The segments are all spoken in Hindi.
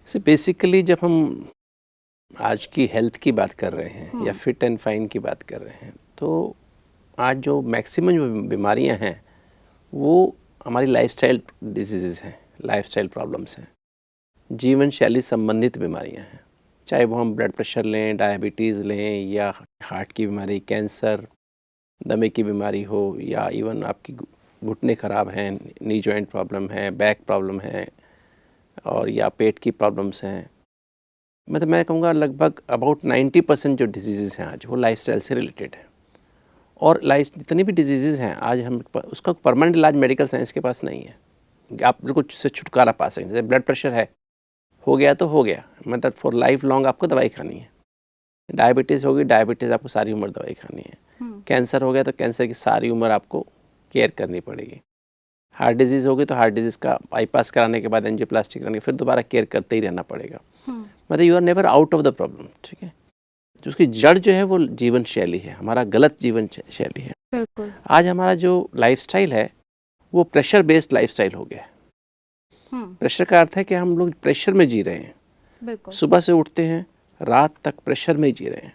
से बेसिकली जब हम आज की हेल्थ की बात कर रहे हैं या फिट एंड फाइन की बात कर रहे हैं, तो आज जो मैक्सिमम जो बीमारियां हैं वो हमारी लाइफस्टाइल डिजीज़ हैं, लाइफस्टाइल प्रॉब्लम्स हैं, जीवन शैली संबंधित बीमारियां हैं। चाहे वो हम ब्लड प्रेशर लें, डायबिटीज़ लें या हार्ट की बीमारी, कैंसर, दमे की बीमारी हो, या इवन आपकी घुटने ख़राब हैं, नी जॉइंट प्रॉब्लम है, बैक प्रॉब्लम है, और या पेट की प्रॉब्लम्स हैं। मतलब मैं कहूँगा लगभग अबाउट 90% जो डिजीज़ हैं आज वो लाइफस्टाइल से रिलेटेड है। और लाइफ जितनी भी डिजीज़ हैं आज हम उसका परमानेंट इलाज मेडिकल साइंस के पास नहीं है। आप बिल्कुल उससे छुटकारा पा सकें। जैसे ब्लड प्रेशर है, हो गया तो हो गया, मतलब फॉर लाइफ लॉन्ग आपको दवाई खानी है। डायबिटीज़ होगी, डायबिटीज़ आपको सारी उम्र दवाई खानी है। कैंसर हो गया तो कैंसर की सारी उम्र आपको केयर करनी पड़ेगी। हार्ट डिजीज़ होगी तो हार्ट डिजीज़ का बाईपास कराने के बाद एंजियोप्लास्टी कराने के फिर दोबारा केयर करते ही रहना पड़ेगा। मतलब you are never out of the problem. ठीक है, जो उसकी जड़ जो है वो जीवन शैली है, हमारा गलत जीवन शैली है। बिल्कुल। आज हमारा जो लाइफस्टाइल है वो प्रेशर बेस्ड लाइफस्टाइल हो गया है। प्रेशर का अर्थ है कि हम लोग प्रेशर में जी रहे हैं। बिल्कुल। सुबह से उठते हैं, रात तक प्रेशर में ही जी रहे हैं,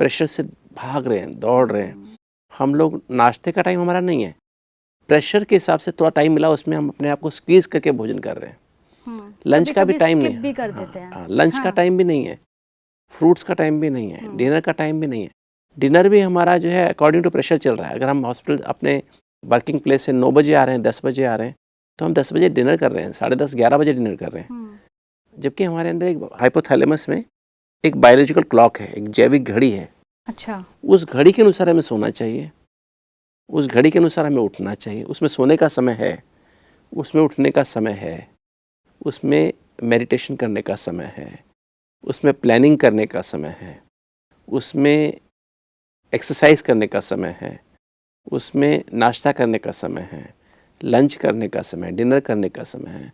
प्रेशर से भाग रहे हैं, दौड़ रहे हैं। हम लोग नाश्ते का टाइम हमारा नहीं है, प्रेशर के हिसाब से थोड़ा टाइम मिला उसमें हम अपने आप को स्क्वीज करके भोजन कर रहे हैं। लंच का भी टाइम नहीं भी कर देते हैं। लंच का टाइम भी नहीं है, फ्रूट्स का टाइम भी नहीं है, डिनर का टाइम भी नहीं है। डिनर भी हमारा जो है अकॉर्डिंग टू प्रेशर चल रहा है। अगर हम हॉस्पिटल अपने वर्किंग प्लेस से 9 बजे आ रहे हैं, 10 बजे आ रहे हैं, तो हम 10 बजे डिनर कर रहे हैं, 10:30 11 बजे डिनर कर रहे हैं। जबकि हमारे अंदर एक हाइपोथैलेमस में एक बायोलॉजिकल क्लॉक है, एक जैविक घड़ी है। अच्छा। उस घड़ी के अनुसार हमें सोना चाहिए, उस घड़ी के अनुसार हमें उठना चाहिए। उसमें सोने का समय है, उसमें उठने का समय है, उसमें मेडिटेशन करने का समय है, उसमें प्लानिंग करने का समय है, उसमें एक्सरसाइज करने का समय है, उसमें नाश्ता करने का समय है, लंच करने का समय, डिनर करने का समय है।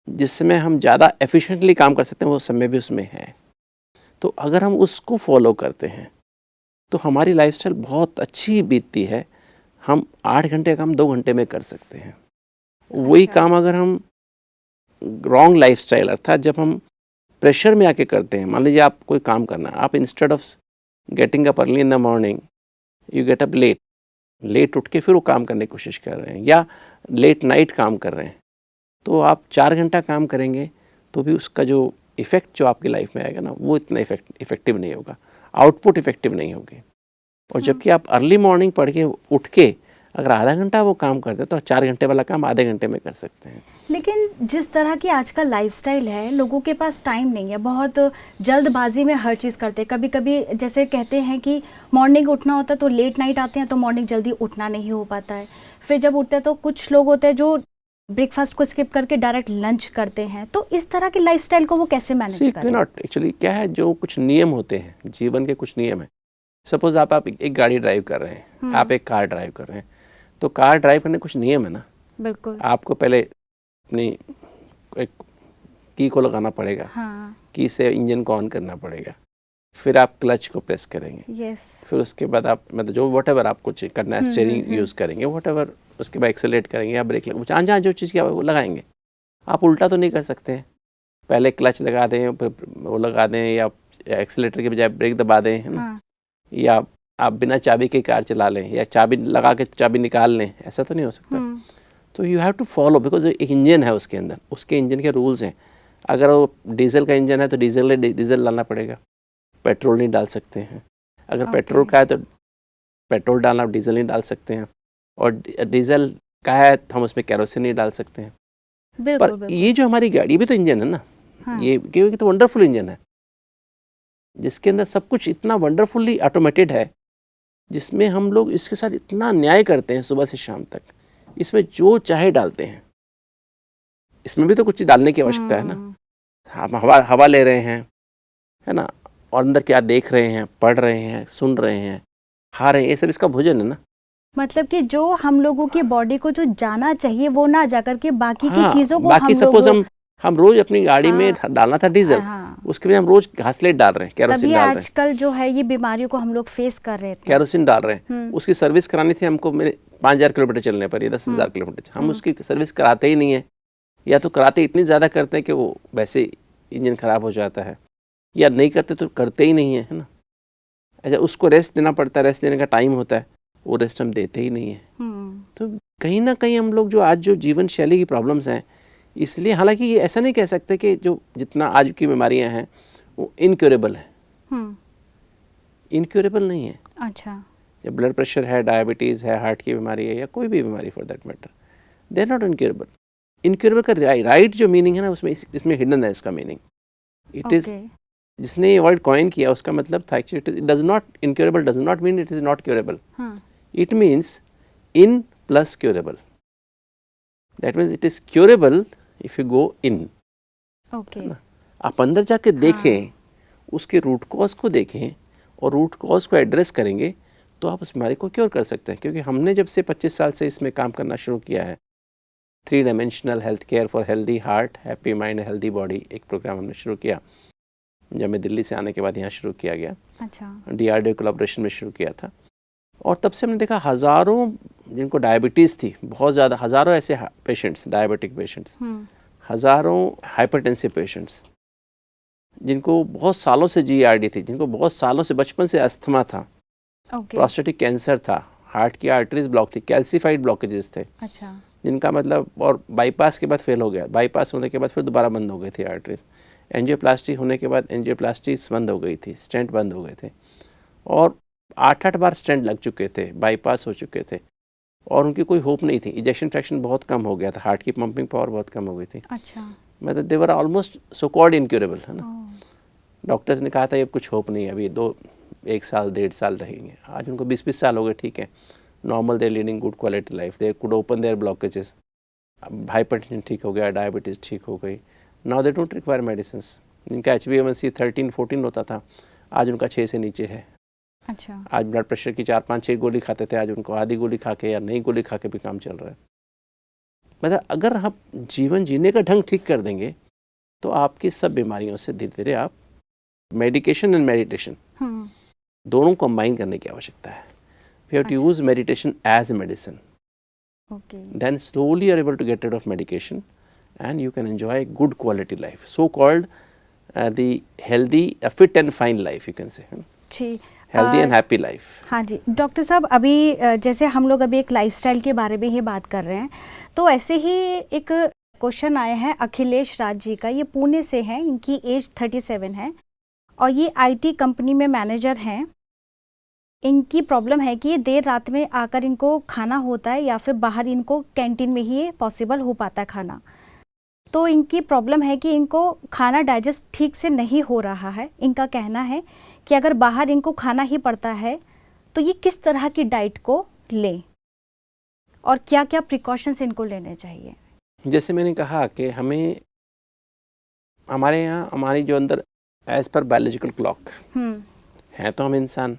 जिस समय हम ज़्यादा एफिशिएंटली काम कर सकते हैं वो समय भी उसमें है। तो अगर हम उसको फॉलो करते हैं तो हमारी लाइफस्टाइल बहुत अच्छी बीतती है। हम 8 घंटे का काम 2 घंटे में कर सकते हैं। वही काम अगर हम रॉन्ग लाइफस्टाइल, अर्थात जब हम प्रेशर में आके करते हैं, मान लीजिए आप कोई काम करना है, आप instead of getting up early in the morning you get up late उठ के फिर वो काम करने की कोशिश कर रहे हैं, या लेट नाइट काम कर रहे हैं, तो आप 4 घंटा काम करेंगे तो भी उसका जो इफ़ेक्ट जो आपकी लाइफ में आएगा ना वो इतना इफेक्टिव नहीं होगा, आउटपुट इफेक्टिव नहीं होगी। और जबकि आप अर्ली मॉर्निंग पढ़ के उठ के अगर आधा घंटा वो काम करते हैं तो 4 घंटे वाला काम आधे घंटे में कर सकते हैं। लेकिन जिस तरह की आज का लाइफस्टाइल है, लोगों के पास टाइम नहीं है, बहुत जल्दबाजी में हर चीज़ करते हैं। कभी कभी जैसे कहते हैं कि मॉर्निंग उठना होता है तो लेट नाइट आते हैं तो मॉर्निंग जल्दी उठना नहीं हो पाता है। फिर जब उठते हैं तो कुछ लोग होते हैं जो ब्रेकफास्ट को स्किप करके डायरेक्ट लंच करते हैं। तो इस तरह की लाइफस्टाइल को वो कैसे मैनेज करें? नॉट एक्चुअली क्या है, जो कुछ नियम होते हैं, जीवन के कुछ नियम है। सपोज आप एक गाड़ी ड्राइव कर रहे हैं, आप एक कार ड्राइव कर रहे हैं, तो कार ड्राइव करने कुछ नियम है ना। बिल्कुल। आपको पहले अपनी एक की को लगाना पड़ेगा, की से इंजन को ऑन करना पड़ेगा, फिर आप क्लच को प्रेस करेंगे, फिर उसके बाद आप मतलब जो व्हाटएवर आपको करना है, स्टीयरिंग यूज़ करेंगे, व्हाटएवर, उसके बाद एक्सेलरेट करेंगे या ब्रेक जहाँ जहाँ जो चीज़ की वो लगाएंगे। आप उल्टा तो नहीं कर सकते हैं, पहले क्लच लगा दें फिर वो लगा दें, या एक्सेलरेटर के बजाय ब्रेक दबा दें, है ना। या आप बिना चाबी के कार चला लें, या चाबी लगा के चाबी निकाल लें, ऐसा तो नहीं हो सकता। तो you have to follow, because एक इंजन है उसके अंदर, उसके इंजन के रूल्स हैं। अगर वो डीजल का इंजन है तो डीजल डालना पड़ेगा, पेट्रोल नहीं डाल सकते हैं। अगर पेट्रोल का है तो पेट्रोल डालना, डीजल नहीं डाल सकते हैं। और डीजल का है तो हम उसमें केरोसिन नहीं डाल सकते हैं। पर ये जो हमारी गाड़ी भी तो इंजन है ना, ये तो वंडरफुल इंजन है जिसके अंदर सब कुछ इतना वंडरफुली ऑटोमेटेड है, जिसमें हम लोग इसके साथ इतना न्याय करते हैं सुबह से शाम तक, इसमें जो चाहे डालते हैं। इसमें भी तो कुछ डालने की आवश्यकता है ना। हम हवा ले रहे हैं, है ना, और अंदर क्या देख रहे हैं, पढ़ रहे हैं, सुन रहे हैं, खा रहे हैं, ये सब इसका भोजन है ना। मतलब कि जो हम लोगों की बॉडी को जो जाना चाहिए वो ना जाकर के बाकी की चीजों को बाकी सपोज हम रोज अपनी गाड़ी में डालना था डीजल, उसके लिए हम रोज घासलेट डाल रहे हैं, केरोसिन डाल रहे हैं। आजकल जो है ये बीमारियों को हम लोग फेस कर रहे थे, केरोसिन डाल रहे हैं। उसकी सर्विस करानी थी हमको, मेरे 5,000 किलोमीटर चलने पर, या 10,000 किलोमीटर, हम उसकी सर्विस कराते ही नहीं है, या तो कराते इतनी ज़्यादा करते हैं कि वो वैसे इंजन ख़राब हो जाता है, या नहीं करते तो करते ही नहीं है ना। अच्छा, उसको रेस्ट देना पड़ता है, रेस्ट देने का टाइम होता है, वो रेस्ट हम देते ही नहीं है। तो कहीं ना कहीं हम लोग जो आज जो जीवन शैली की प्रॉब्लम्स हैं, इसलिए, हालांकि ये ऐसा नहीं कह सकते कि जो जितना आज की बीमारियां हैं वो इनक्योरेबल है, इनक्योरेबल नहीं है। अच्छा, जब ब्लड प्रेशर है, डायबिटीज़ है, हार्ट की बीमारी है, या कोई भी बीमारी for that matter, they are not incurable. Incurable का राइट जो मीनिंग है ना, उसमें इसमें हिडन है इसका मीनिंग। इट इज़, जिसने ये वर्ड कॉइन किया उसका मतलब था actually, it does not, incurable does not mean it is not curable, it means in plus curable. That means it is curable if you go in. आप अंदर जाके देखें, उसके रूट कॉज को देखें और रूट कॉज को एड्रेस करेंगे तो आप उस बीमारी को क्योर कर सकते हैं। क्योंकि हमने जब से 25 साल से इसमें काम करना शुरू किया है, 3 dimensional health care for healthy heart, happy mind, healthy body, एक प्रोग्राम हमने शुरू किया जब मैं दिल्ली से आने के बाद यहाँ शुरू किया गया। अच्छा। DRDO कोलैबोरेशन में शुरू किया था, और तब से हमने देखा हज़ारों जिनको डायबिटीज़ थी, बहुत ज़्यादा, हज़ारों ऐसे पेशेंट्स, डायबिटिक पेशेंट्स, हज़ारों हाइपरटेंसिव पेशेंट्स, जिनको बहुत सालों से GERD थी, जिनको बहुत सालों से बचपन से अस्थमा था, प्रोस्टेटिक कैंसर था, हार्ट की आर्टरीज ब्लॉक थी, कैल्सीफाइड ब्लॉकेजेस थे। अच्छा। जिनका मतलब, और बाईपास के बाद फेल हो गया, बाईपास होने के बाद फिर दोबारा बंद हो गई थी आर्टरीज, एंजियोप्लास्टी होने के बाद एंजियोप्लास्टीज बंद हो गई थी, स्टेंट बंद हो गए थे, और 8-8 बार स्टेंट लग चुके थे, बाईपास हो चुके थे, और उनकी कोई होप नहीं थी। इजेक्शन फ्रैक्शन बहुत कम हो गया था, हार्ट की पंपिंग पावर बहुत कम हो गई थी। अच्छा। मतलब they were almost so called incurable, है ना। डॉक्टर्स ने कहा था ये कुछ होप नहीं है, अभी 1 साल 1.5 साल रहेंगे। आज उनको 20-20 साल हो गए, ठीक है, normal, there leading good quality life, they could open there blockages, hypertension ठीक हो गया, डायबिटीज़ ठीक हो गई, now they don't require medicine. जिनका HbA1c 13-14 होता था, आज उनका 6 से नीचे है। अच्छा। आज ब्लड प्रेशर की 4-5-6 गोली खाते थे, आज उनको आधी गोली खा के या नई गोली खा के भी काम चल रहा है। मतलब अगर हम जीवन जीने का ढंग ठीक कर देंगे तो आपकी सब बीमारियों से धीरे धीरे आप, मेडिकेशन एंड मेडिटेशन दोनों कंबाइन करने की आवश्यकता है। We have to use meditation as a medicine, then slowly you are able to get rid of medication and you can enjoy good quality life, so called the healthy, fit and fine life, you can say, healthy and happy life. हाँ जी डॉक्टर साहब, अभी जैसे हम लोग अभी एक लाइफस्टाइल के बारे में ही बात कर रहे हैं, तो ऐसे ही एक क्वेश्चन आए हैं अखिलेश राज जी का, ये पुणे से हैं, इनकी एज 37 है और ये IT कंपनी में मैनेजर हैं। इनकी प्रॉब्लम है कि ये देर रात में आकर इनको खाना होता है या फिर बाहर इनको कैंटीन में ही पॉसिबल हो पाता है खाना। तो इनकी प्रॉब्लम है कि इनको खाना डाइजेस्ट ठीक से नहीं हो रहा है। इनका कहना है कि अगर बाहर इनको खाना ही पड़ता है तो ये किस तरह की डाइट को लें और क्या क्या प्रिकॉशंस इनको लेने चाहिए। जैसे मैंने कहा कि हमें, हमारे यहाँ, हमारी जो अंदर एज पर बायोलॉजिकल क्लॉक है, तो हम इंसान,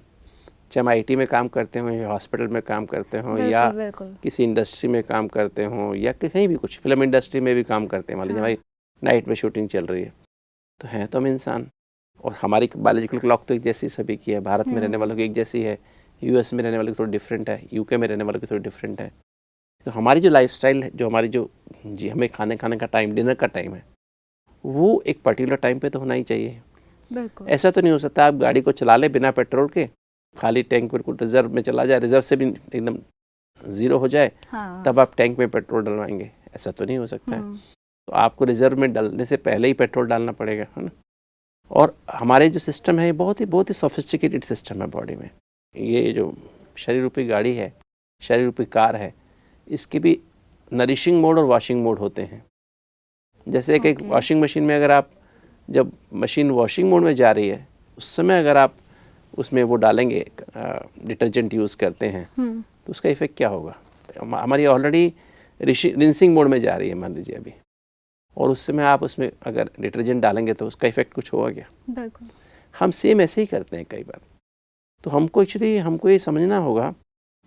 चाहे हम IT में काम करते हों या हॉस्पिटल में काम करते हों या किसी इंडस्ट्री में काम करते हों या कहीं भी, कुछ फिल्म इंडस्ट्री में भी काम करते हैं, मान लीजिए हमारी नाइट में शूटिंग चल रही है, तो हैं तो हम इंसान, और हमारी बायोलॉजिकल क्लॉक तो एक जैसी सभी की है। भारत में रहने वालों की एक जैसी है, US में रहने वालों की थोड़ी डिफरेंट है, UK में रहने वालों की थोड़ी डिफरेंट है। तो हमारी जो लाइफस्टाइल है, जो हमारी जो हमें खाने का टाइम, डिनर का टाइम है, वो एक पर्टिकुलर टाइम पे तो होना ही चाहिए। ऐसा तो नहीं हो सकता आप गाड़ी को चला ले बिना पेट्रोल के, खाली टैंक पर रिजर्व में चला जाए, रिजर्व से भी एकदम 0 हो जाए, तब आप टैंक में पेट्रोल डलवाएंगे, ऐसा तो नहीं हो सकता है। तो आपको रिजर्व में डालने से पहले ही पेट्रोल डालना पड़ेगा, है ना। और हमारे जो सिस्टम है, बहुत ही सोफिस्टिकेटेड सिस्टम है बॉडी में। ये जो शरीर रूपी गाड़ी है, शरीर रूपी कार है, इसके भी नरिशिंग मोड और वॉशिंग मोड होते हैं। जैसे एक वॉशिंग मशीन में अगर आप, जब मशीन वॉशिंग मोड में जा रही है, उस समय अगर आप उसमें वो डालेंगे, डिटर्जेंट यूज़ करते हैं, तो उसका इफेक्ट क्या होगा। हमारी ऑलरेडी रिंसिंग मोड में जा रही है मान लीजिए अभी, और उस समय आप उसमें अगर डिटर्जेंट डालेंगे तो उसका इफेक्ट कुछ होगा क्या। हम सेम ऐसे ही करते हैं कई बार। तो हमको ये समझना होगा,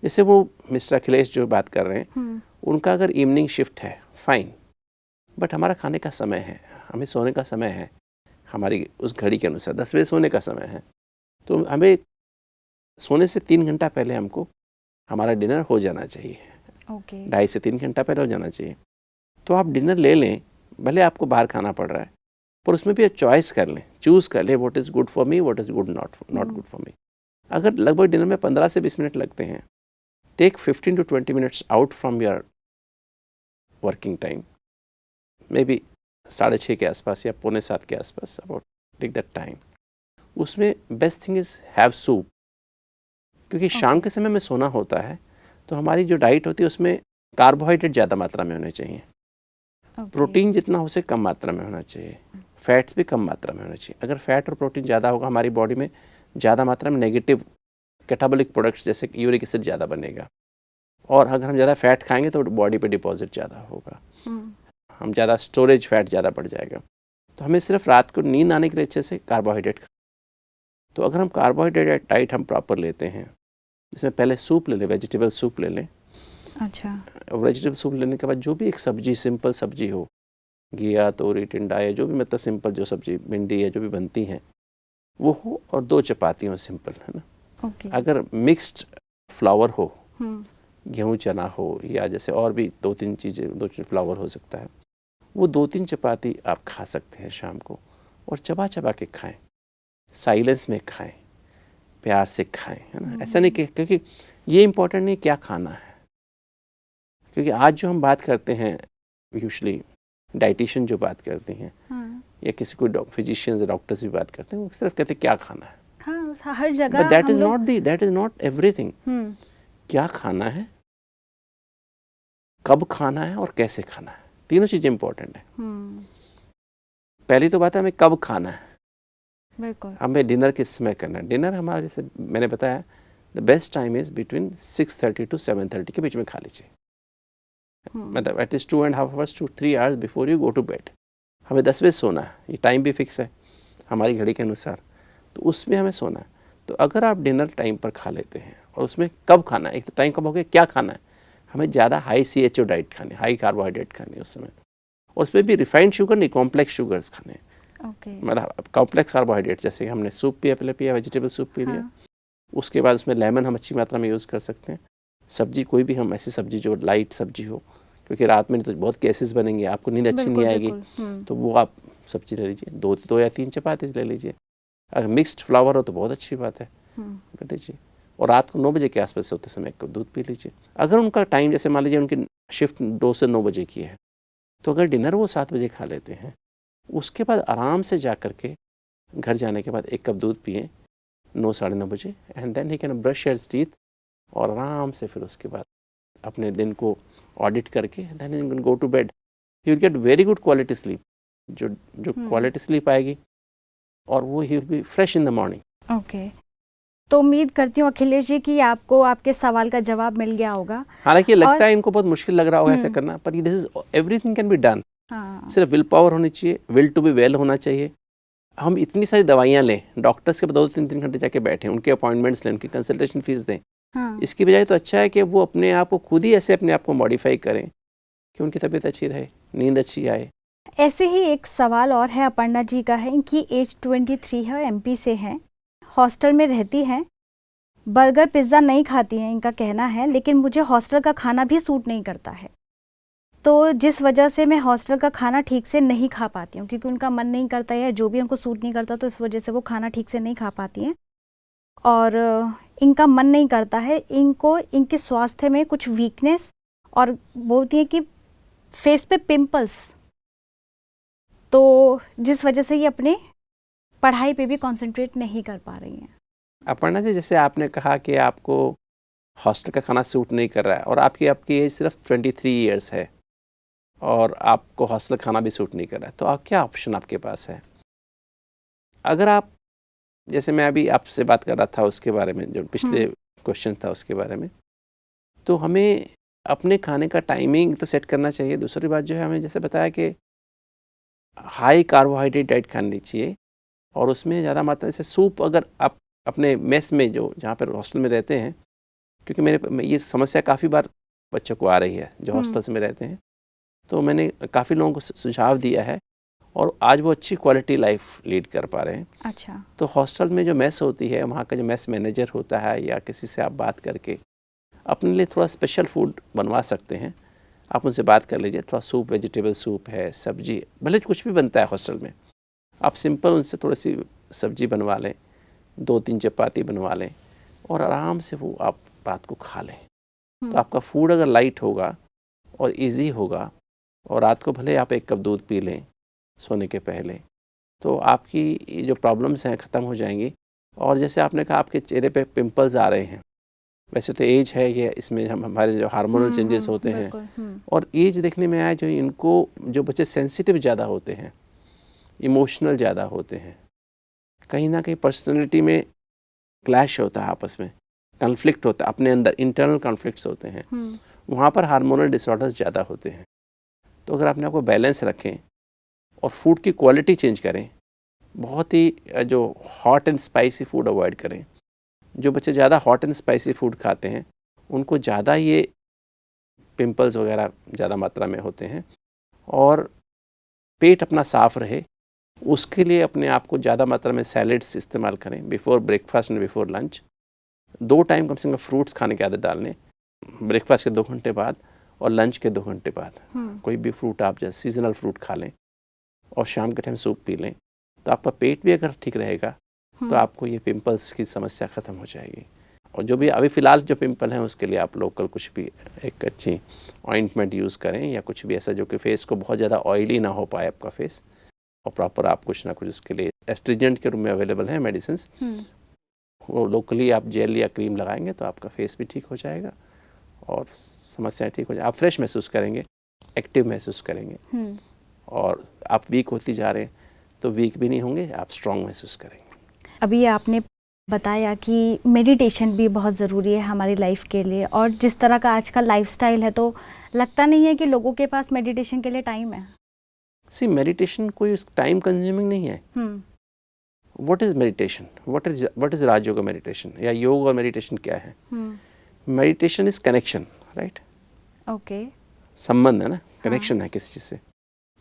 जैसे वो मिस्टर अखिलेश जो बात कर रहे हैं, उनका अगर इवनिंग शिफ्ट है, फाइन, बट हमारा खाने का समय है, हमें सोने का समय है, हमारी उस घड़ी के अनुसार 10 बजे सोने का समय है, तो हमें सोने से 3 घंटा पहले हमको हमारा डिनर हो जाना चाहिए। 2.5 से 3 घंटा पहले हो जाना चाहिए। तो आप डिनर ले लें, भले आपको बाहर खाना पड़ रहा है, पर उसमें भी चॉइस कर लें, चूज़ कर लें what is good for me, what is good not good for me. अगर लगभग डिनर में 15 से 20 मिनट लगते हैं, take 15 to 20 minutes out from your working time, maybe 6:30 के आसपास या 6:45 के आसपास, अबाउट टेक दैट टाइम। उसमें best thing is have soup, क्योंकि शाम के समय में सोना होता है, तो हमारी जो डाइट होती है उसमें कार्बोहाइड्रेट ज़्यादा मात्रा में होने चाहिए, प्रोटीन जितना हो सके कम मात्रा में होना चाहिए, फैट्स भी कम मात्रा में होना चाहिए। अगर फैट और प्रोटीन ज़्यादा होगा हमारी बॉडी में ज़्यादा मात्रा में नेगेटिव कैटाबॉलिक प्रोडक्ट्स जैसे यूरिक एसिड ज़्यादा बनेगा, और अगर हम ज़्यादा फैट खाएंगे तो बॉडी पे डिपॉजिट ज़्यादा होगा, हम ज़्यादा स्टोरेज फैट ज़्यादा बढ़ जाएगा। तो हमें सिर्फ रात को नींद आने के लिए अच्छे से कार्बोहाइड्रेट, तो अगर हम कार्बोहाइड्रेट डाइट हम प्रॉपर लेते हैं, इसमें पहले सूप ले लें, वेजिटेबल सूप ले लें। अच्छा। वेजिटेबल सूप लेने के बाद जो भी एक सब्जी, सिंपल सब्जी हो, घिया, तोरी, टिंडा या जो भी मतलब सिंपल जो सब्जी, भिंडी या जो भी बनती हैं वो हो, और 2 चपाती हो सिंपल, है ना। अगर मिक्स्ड फ्लावर हो, गेहूँ चना हो, या जैसे और भी 2-3 चीज़ें, 2 फ्लावर हो सकता है, वो 2-3 चपाती आप खा सकते हैं शाम को, और चबा चबा के खाएं, साइलेंस में खाएं, प्यार से खाएं, है ना। ऐसा नहीं कि, क्योंकि ये इम्पोर्टेंट नहीं क्या खाना है, क्योंकि आज जो हम बात करते हैं यूजुअली डाइटिशियन जो बात करती हैं, या किसी को फिजिशियंस डॉक्टर्स भी बात करते हैं, वो सिर्फ कहते हैं क्या खाना है। हाँ, हर जगह दैट इज नॉट एवरीथिंग। क्या खाना है, कब खाना है और कैसे खाना है, तीनों चीजें इंपॉर्टेंट है। पहली तो बात है हमें कब खाना है, बिल्कुल। हमें डिनर किस समय करना है। डिनर हमारा, जैसे मैंने बताया, the best time is between 6:30 to 7:30 के बीच में खा लीजिए, मतलब at least 2.5 hours to 3 hours before you go to bed. हमें 10 बजे सोना है, ये टाइम भी फिक्स है हमारी घड़ी के अनुसार, तो उसमें हमें सोना है। तो अगर आप डिनर टाइम पर खा लेते हैं, और उसमें कब खाना है, एक तो टाइम कब हो गया, क्या खाना है, हमें ज़्यादा हाई CHO डाइट खानी, हाई कार्बोहाइड्रेट खानी उस समय, और उसमें भी रिफाइंड शुगर नहीं, कॉम्प्लेक्स शुगर्स खाने। मतलब कॉम्प्लेक्स कार्बोहाइड्रेट, जैसे हमने सूप पहले पिया, वेजिटेबल सूप पी लिया, उसके बाद उसमें लेमन हम अच्छी मात्रा में यूज़ कर सकते हैं। सब्जी कोई भी हम ऐसी सब्जी जो लाइट सब्जी हो, क्योंकि रात में तो बहुत गैसेस बनेंगे, आपको नींद अच्छी नहीं आएगी, तो वो आप सब्जी ले लीजिए, 2 या 3 चपाती ले लीजिए। अगर मिक्स्ड फ्लावर हो तो बहुत अच्छी बात है, ले लीजिए। और रात को 9 बजे के आसपास सोते समय एक कप दूध पी लीजिए। अगर उनका टाइम, जैसे मान लीजिए उनकी शिफ्ट 2 से 9 बजे की है, तो अगर डिनर वो 7 बजे खा लेते हैं, उसके बाद आराम से जा कर के घर जाने के बाद 1 कप दूध पिए 9 साढ़े 9 बजे, and then he can brush his teeth, और आराम से फिर उसके बाद अपने दिन को ऑडिट करके then you can go to bed, you will get very good quality sleep, जो क्वालिटी स्लीप आएगी, और वो he will be fresh in the morning. Okay, तो उम्मीद करती हूँ अखिलेश जी कि आपको आपके सवाल का जवाब मिल गया होगा। हालांकि लगता है इनको बहुत मुश्किल लग रहा होगा ऐसा करना, पर this is everything can be done. सिर्फ विल पावर होनी चाहिए, विल टू बी वेल होना चाहिए। हम इतनी सारी दवाइयाँ लें, डॉक्टर्स के 2-3 घंटे जाके बैठें, उनके अपॉइंटमेंट्स लें, उनकी कंसल्टेशन फीस दें, इसकी बजाय तो अच्छा है कि वो अपने आप को खुद ही ऐसे अपने आप को मॉडिफाई करें कि उनकी तबीयत अच्छी रहे, नींद अच्छी आए। ऐसे ही एक सवाल और है, अपर्णा जी का है, इनकी एज 23 है, MP से हैं, हॉस्टल में रहती हैं, बर्गर पिज़्ज़ा नहीं खाती हैं इनका कहना है, लेकिन मुझे हॉस्टल का खाना भी सूट नहीं करता है, तो जिस वजह से मैं हॉस्टल का खाना ठीक से नहीं खा पाती हूँ, क्योंकि उनका मन नहीं करता है, जो भी उनको सूट नहीं करता, तो इस वजह से वो खाना ठीक से नहीं खा पाती हैं, और इनका मन नहीं करता है, इनको इनके स्वास्थ्य में कुछ वीकनेस, और बोलती हैं कि फेस पे पिंपल्स, तो जिस वजह से ये अपने पढ़ाई पे भी कंसंट्रेट नहीं कर पा रही हैं। अपर्णा जी, जैसे आपने कहा कि आपको हॉस्टल का खाना सूट नहीं कर रहा है, और आपकी एज सिर्फ 23 ईयर्स है, और आपको हॉस्टल खाना भी सूट नहीं कर रहा है, तो आप क्या ऑप्शन आपके पास है? अगर आप, जैसे मैं अभी आपसे बात कर रहा था उसके बारे में, जो पिछले क्वेश्चन था उसके बारे में, तो हमें अपने खाने का टाइमिंग तो सेट करना चाहिए। दूसरी बात जो है, हमें जैसे बताया कि हाई कार्बोहाइड्रेट डाइट खानी चाहिए, और उसमें ज़्यादा मात्रा से सूप, अगर आप अपने मेस में जो जहाँ पर हॉस्टल में रहते हैं, क्योंकि ये समस्या काफ़ी बार बच्चों को आ रही है जो हॉस्टल्स में रहते हैं, तो मैंने काफ़ी लोगों को सुझाव दिया है, और आज वो अच्छी क्वालिटी लाइफ लीड कर पा रहे हैं। अच्छा। तो हॉस्टल में जो मेस होती है, वहाँ का जो मेस मैनेजर होता है, या किसी से आप बात करके अपने लिए थोड़ा स्पेशल फूड बनवा सकते हैं। आप उनसे बात कर लीजिए, थोड़ा सूप, वेजिटेबल सूप है, सब्जी, भले कुछ भी बनता है हॉस्टल में, आप सिंपल उनसे थोड़ी सी सब्जी बनवा लें, 2-3 चपाती बनवा लें और आराम से वो आप रात को खा लें। तो आपका फूड अगर लाइट होगा और इजी होगा और रात को भले आप 1 कप दूध पी लें सोने के पहले, तो आपकी ये जो प्रॉब्लम्स हैं ख़त्म हो जाएंगी। और जैसे आपने कहा आपके चेहरे पे पिंपल्स आ रहे हैं, वैसे तो एज है ये, इसमें हमारे जो हार्मोनल चेंजेस होते हैं और एज देखने में आया जो इनको जो बच्चे सेंसिटिव ज़्यादा होते हैं, इमोशनल ज़्यादा होते हैं, कहीं ना कहीं पर्सनैलिटी में क्लैश होता है, आपस में कन्फ्लिक्ट होता है, अपने अंदर इंटरनल कन्फ्लिक्ट्स होते हैं, वहाँ पर हार्मोनल डिसऑर्डर्स ज़्यादा होते हैं। तो अगर अपने आप को बैलेंस रखें और फूड की क्वालिटी चेंज करें, बहुत ही जो hot and spicy food avoid करें। जो बच्चे ज़्यादा हॉट एंड स्पाइसी फूड खाते हैं उनको ज़्यादा ये पिंपल्स वगैरह ज़्यादा मात्रा में होते हैं। और पेट अपना साफ़ रहे उसके लिए अपने आप को ज़्यादा मात्रा में सैलेड्स इस्तेमाल करें before breakfast and before lunch. 2 time कम से कम फ्रूट्स खाने की आदत डालें, ब्रेकफास्ट के 2 घंटे बाद और लंच के 2 घंटे बाद। कोई भी फ्रूट आप जैसे सीजनल फ्रूट खा लें और शाम के टाइम सूप पी लें, तो आपका पेट भी अगर ठीक रहेगा तो आपको ये पिंपल्स की समस्या ख़त्म हो जाएगी। और जो भी अभी फ़िलहाल जो पिंपल हैं उसके लिए आप लोकल कुछ भी एक अच्छी ऑइंटमेंट यूज़ करें या कुछ भी ऐसा जो कि फेस को बहुत ज़्यादा ऑयली ना हो पाए आपका फेस, और प्रॉपर आप कुछ ना कुछ उसके लिए एस्ट्रिजेंट के रूप में अवेलेबल हैं मेडिसिन्स, वो लोकली आप जेल या क्रीम लगाएंगे तो आपका फेस भी ठीक हो जाएगा और समस्याएं ठीक हो जाए, आप फ्रेश महसूस करेंगे, एक्टिव महसूस करेंगे। और आप वीक होती जा रहे हैं तो वीक भी नहीं होंगे, आप स्ट्रॉन्ग महसूस करेंगे। अभी आपने बताया कि मेडिटेशन भी बहुत ज़रूरी है हमारी लाइफ के लिए, और जिस तरह का आज का लाइफस्टाइल है तो लगता नहीं है कि लोगों के पास मेडिटेशन के लिए टाइम है। सी मेडिटेशन कोई टाइम कंज्यूमिंग नहीं है। What is meditation, what is Rajyoga meditation या योग और मेडिटेशन क्या है? Meditation is connection, right? Okay, संबंध है ना, कनेक्शन है किसी चीज से।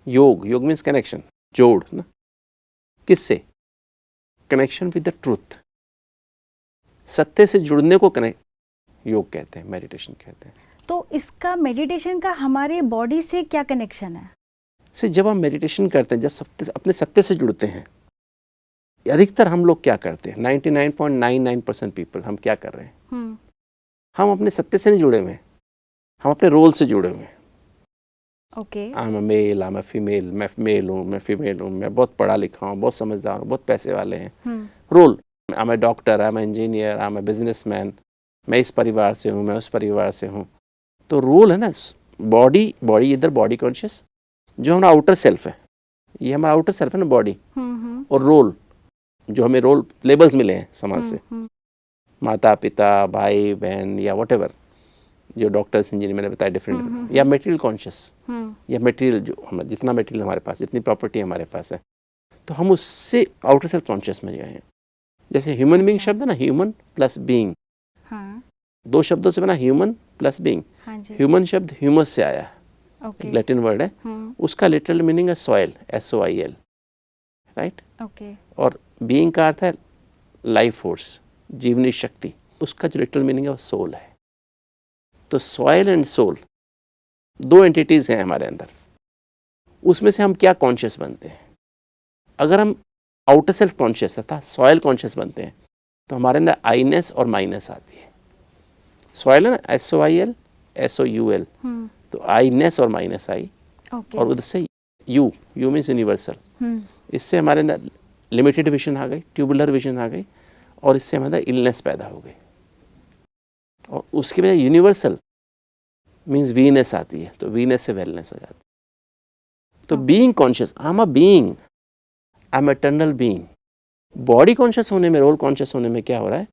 योग मीन्स कनेक्शन, जोड़ ना, किससे? कनेक्शन विद द ट्रूथ, सत्य से जुड़ने को कनेक्ट योग कहते हैं, मेडिटेशन कहते हैं। तो इसका मेडिटेशन का हमारे बॉडी से क्या कनेक्शन है? से जब हम मेडिटेशन करते हैं, जब अपने सत्य से जुड़ते हैं, अधिकतर हम लोग क्या करते हैं, 99.99% पीपल हम क्या कर रहे हैं, हम अपने सत्य से नहीं जुड़े हुए हैं, हम अपने रोल से जुड़े हुए हैं। Okay, I am a male, I am a female, मैं मेल हूँ, मैं फीमेल हूँ, मैं बहुत पढ़ा लिखा हूँ, बहुत समझदार हूँ, बहुत पैसे वाले हैं। Role, I am a doctor, I am a engineer, I am a businessman, मैं इस परिवार से हूँ, मैं उस परिवार से हूँ। तो रोल है ना, बॉडी इधर बॉडी कॉन्शियस जो हमारा आउटर सेल्फ है, ये हमारा आउटर सेल्फ है ना बॉडी, और रोल जो हमें रोल लेबल्स मिले हैं समाज से, माता पिता, भाई बहन या व्हाटएवर, जो डॉक्टर्स इंजीनियर मैंने बताया डिफरेंट, या मटेरियल कॉन्शियस, या मटेरियल जो हम जितना मटेरियल हमारे पास, जितनी प्रॉपर्टी हमारे पास है, तो हम उससे आउटर सेल्फ कॉन्शियस में गए हैं। जैसे ह्यूमन बीइंग शब्द है ना, ह्यूमन प्लस बीइंग, 2 शब्दों से बना ह्यूमन प्लस बीइंग। ह्यूमन शब्द ह्यूमस से आया है, लैटिन वर्ड है, उसका लिटरल मीनिंग है सॉइल, SOIL, राइट? और बीइंग का अर्थ है लाइफ फोर्स, जीवनी शक्ति, उसका जो लिटरल मीनिंग है वो सोल है। तो सॉइल एंड सोल 2 एंटिटीज हैं हमारे अंदर, उसमें से हम क्या कॉन्शियस बनते हैं। अगर हम आउटर सेल्फ कॉन्शियस अर्थात सॉइल कॉन्शियस बनते हैं तो हमारे अंदर आईनेस और माइनस आती है। सॉइल है ना, SOIL SOUL, तो आईनेस और माइनस आई, और उधर से यू मीन्स यूनिवर्सल, इससे हमारे अंदर लिमिटेड विजन आ गई, ट्यूबुलर विजन आ गई, और इससे हमारे अंदर इलनेस पैदा हो गई, और उसके बजाय यूनिवर्सल मीन्स वीनेस आती है, तो वीनेस से वेलनेस आ जाती है। तो being conscious, I am a being, I am eternal being. Body conscious होने में, रोल कॉन्शियस होने में क्या हो रहा है,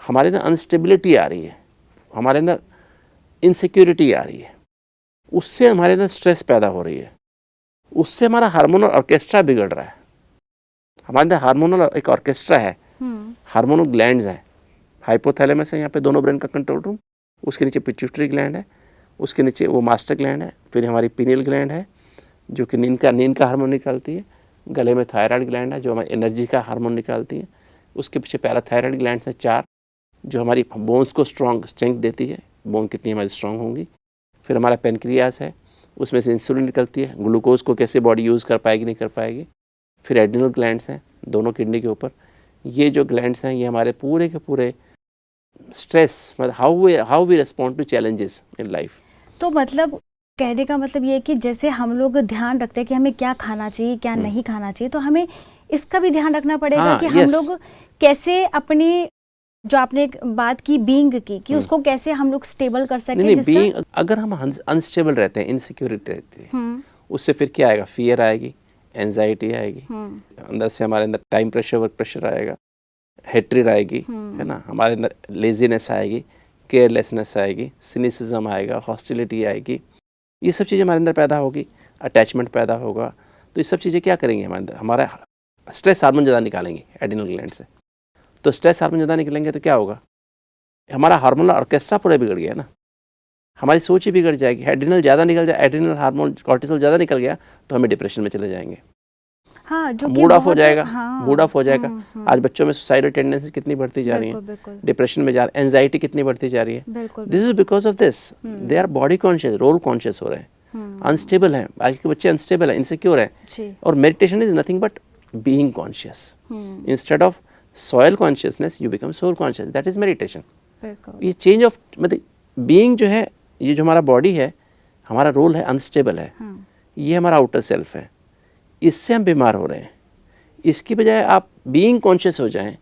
हमारे अंदर अनस्टेबिलिटी आ रही है, हमारे अंदर इनसिक्योरिटी आ रही है, उससे हमारे अंदर स्ट्रेस पैदा हो रही है, उससे हमारा हार्मोनल ऑर्केस्ट्रा बिगड़ रहा है। हमारे अंदर हार्मोनल एक ऑर्केस्ट्रा है, हार्मोनल ग्लैंड्स हैं, हाइपोथैलेमस है यहाँ पे दोनों ब्रेन का कंट्रोल रूम, उसके नीचे पिट्यूटरी ग्लैंड है, उसके नीचे वो मास्टर ग्लैंड है, फिर हमारी पीनियल ग्लैंड है जो कि नींद का हार्मोन निकालती है, गले में थायराइड ग्लैंड है जो हमारी एनर्जी का हार्मोन निकालती है, उसके पीछे पैराथायराइड ग्लैंड्स हैं 4 जो हमारी बोन्स को स्ट्रेंथ देती है, बोन कितनी हमारी स्ट्रांग होंगी। फिर हमारा पेनक्रियास है, उसमें से इंसुलिन निकलती है, ग्लूकोज को कैसे बॉडी यूज़ कर पाएगी नहीं कर पाएगी। फिर एड्रिनल ग्लैंड्स हैं दोनों किडनी के ऊपर। ये जो ग्लैंड्स हैं ये हमारे पूरे के पूरे स्ट्रेस, मतलब how we respond to challenges in life. तो मतलब कहने का मतलब ये है कि जैसे हम लोग ध्यान रखते हैं कि हमें क्या खाना चाहिए क्या नहीं खाना चाहिए, तो हमें इसका भी ध्यान रखना पड़ेगा कि हम लोग कैसे अपनी, जो आपने एक बात की बीइंग की कि उसको कैसे हम लोग स्टेबल कर सकें। नहीं, बीइंग अगर हम अनस्टेबल रहते हैं, इनसिक्योरिटी रहती है, उससे फिर क्या आएगा? फियर आएगी, एंजाइटी आएगी, अंदर से हमारे अंदर टाइम प्रेशर, वर्क प्रेशर आएगा, हेट्रेड आएगी, है ना, हमारे अंदर लेजीनेस आएगी, केयरलेसनेस आएगी, सिनिसिज्म आएगा, हॉस्टिलिटी आएगी, ये सब चीज़ें हमारे अंदर पैदा होगी, अटैचमेंट पैदा होगा। तो ये सब चीज़ें क्या करेंगी हमारे अंदर? हमारा स्ट्रेस हार्मोन ज़्यादा निकालेंगे एड्रिनल ग्लैंड से। तो स्ट्रेस हार्मोन ज़्यादा निकलेंगे तो क्या होगा? हमारा हार्मोनल ऑर्केस्ट्रा पूरा बिगड़ गया ना, हमारी सोच ही बिगड़ जाएगी। एड्रिनल ज़्यादा निकल जाए, एड्रिनल हार्मोन कॉर्टिसोल ज़्यादा निकल गया तो हमें डिप्रेशन में चले जाएंगे। हाँ, जो मूड ऑफ हो जाएगा, मूड ऑफ हो जाएगा। आज बच्चों में सुसाइडल टेंडेंसी कितनी बढ़ती जा रही है, डिप्रेशन में जा रहे हैं, एंजाइटी कितनी बढ़ती जा रही है। This is because of this, they are body conscious, role conscious हो रहे हैं, अनस्टेबल हैं। आज के बच्चे अनस्टेबल हैं, इनसिक्योर हैं। और meditation is nothing but being conscious. Instead of soil consciousness you become soul conscious, that is meditation. ये चेंज ऑफ, मतलब बीइंग जो है, ये जो हमारा बॉडी है, हमारा रोल है, अनस्टेबल है, ये हमारा आउटर सेल्फ है, इससे हम बीमार हो रहे हैं। इसकी बजाय आप बीइंग कॉन्शियस हो जाएं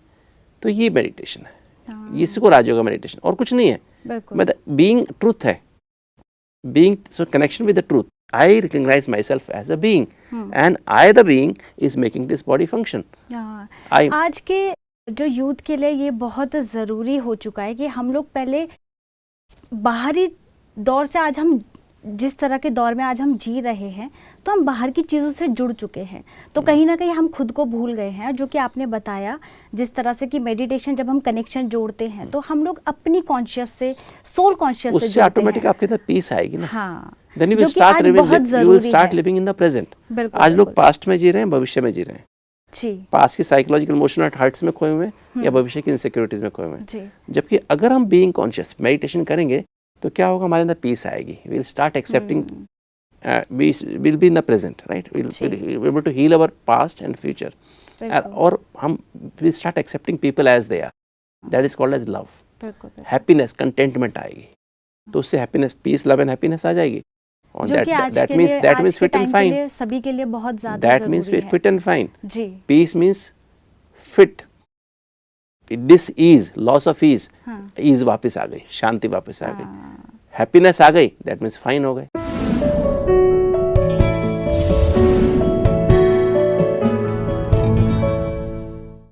तो ये मेडिटेशन है, इसको राजयोगा मेडिटेशन, और कुछ नहीं है। मतलब बीइंग ट्रूथ है, being so connection with the truth. I recognise my self as a being and I the being is making this body function. आज के जो यूथ के लिए ये बहुत ज़रूरी हो चुका है कि हम लोग पहले बाहरी दौर से, आज हम जिस तरह के दौर में आज हम जी रहे हैं, तो हम बाहर की चीज़ों से जुड़ चुके हैं, तो कहीं ना कहीं हम खुद को भूल गए हैं। जो कि आपने बताया जिस तरह से कि मेडिटेशन जब हम कनेक्शन जोड़ते हैं तो हम लोग अपनी कॉन्शियस से, सोल कॉन्शियस से उससे ऑटोमेटिक आपके अंदर पीस आएगी ना। हाँ, then you will start living in the present. आज लोग पास्ट में जी रहे हैं, भविष्य में जी रहे हैं। पास्ट की साइकोलॉजिकल इमोशनल हर्ट्स में खोए हुए हैं या भविष्य की इनसिक्योरिटीज में खोए हुए हैं। जबकि अगर हम बीइंग कॉन्शियस मेडिटेशन करेंगे तो क्या होगा? हमारे अंदर पीस आएगी। We will start accepting, we will be in the present, right? We will be able to heal our past and future. और हम we start accepting people as they are. That is called as love. Happiness, contentment आएगी। तो उससे happiness, peace, love and happiness आ जाएगी। और that means fit and fine. सभी के लिए बहुत ज़्यादा That means fit and fine. Ji. Peace means fit. Dis-ease, loss of ease. ease वापस आ गई, शांति वापस आ गई। Happiness आ गई, that means fine हो गए।